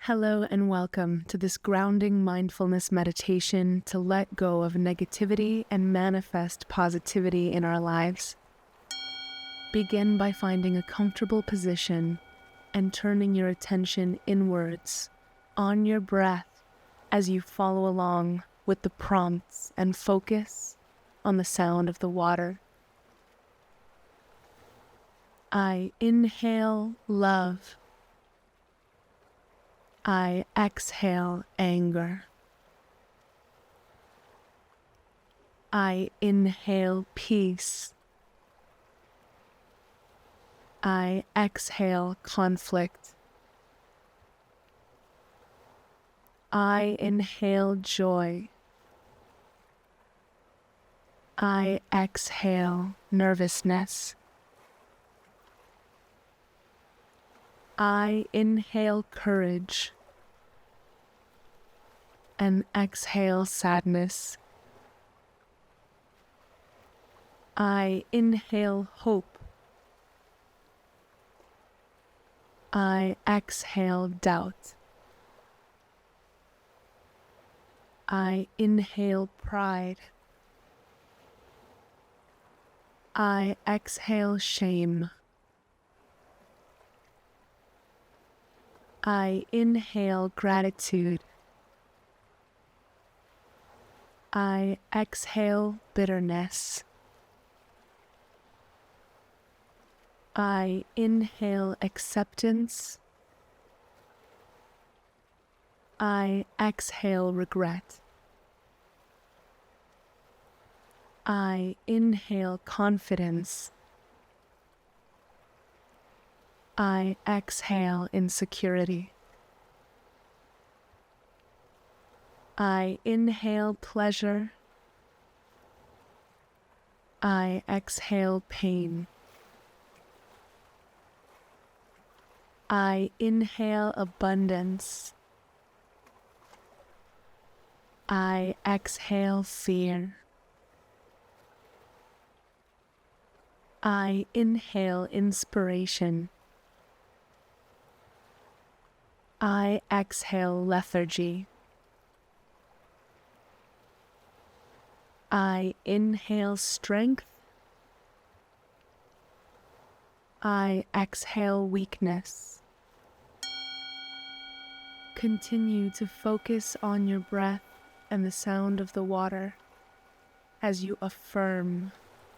Hello and welcome to this grounding mindfulness meditation to let go of negativity and manifest positivity in our lives. Begin by finding a comfortable position and turning your attention inwards on your breath as you follow along with the prompts and focus on the sound of the water. I inhale love. I exhale anger. I inhale peace. I exhale conflict. I inhale joy. I exhale nervousness. I inhale courage and exhale sadness. I inhale hope. I exhale doubt. I inhale pride. I exhale shame. I inhale gratitude. I exhale bitterness. I inhale acceptance. I exhale regret. I inhale confidence. I exhale insecurity. I inhale pleasure. I exhale pain. I inhale abundance. I exhale fear. I inhale inspiration. I exhale lethargy. I inhale strength. I exhale weakness. Continue to focus on your breath and the sound of the water as you affirm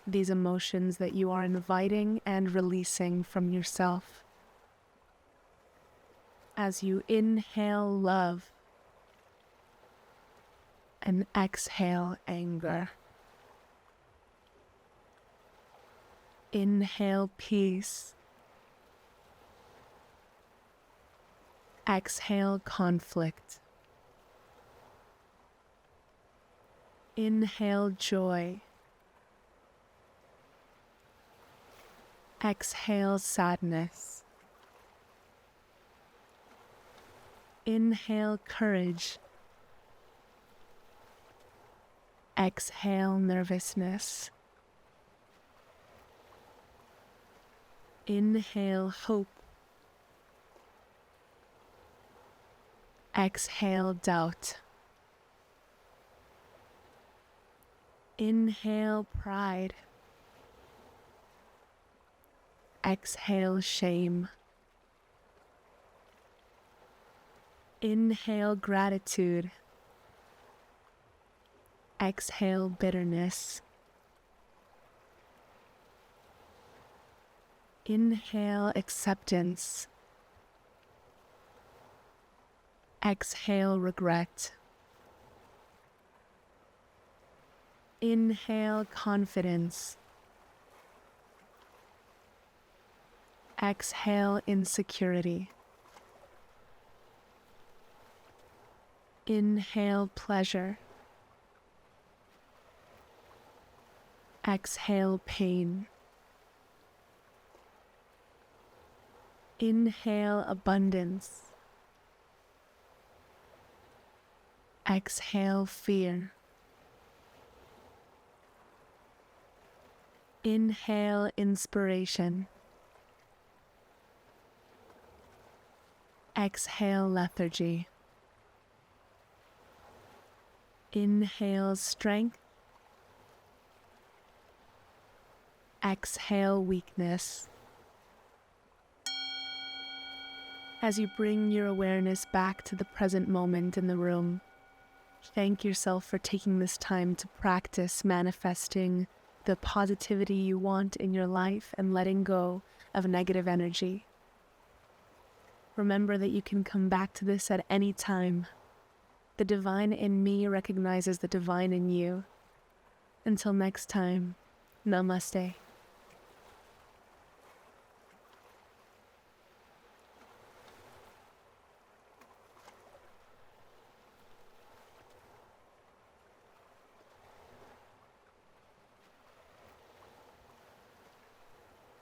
these emotions that you are inviting and releasing from yourself. As you inhale love and exhale anger. Inhale peace. Exhale conflict. Inhale joy. Exhale sadness. Inhale courage. Exhale nervousness. Inhale hope. Exhale doubt. Inhale pride. Exhale shame. Inhale gratitude. Exhale bitterness. Inhale acceptance. Exhale regret. Inhale confidence. Exhale insecurity. Inhale pleasure. Exhale pain. Inhale abundance. Exhale fear. Inhale inspiration. Exhale lethargy. Inhale strength. Exhale weakness. As you bring your awareness back to the present moment in the room, thank yourself for taking this time to practice manifesting the positivity you want in your life and letting go of negative energy. Remember that you can come back to this at any time. The divine in me recognizes the divine in you. Until next time, namaste.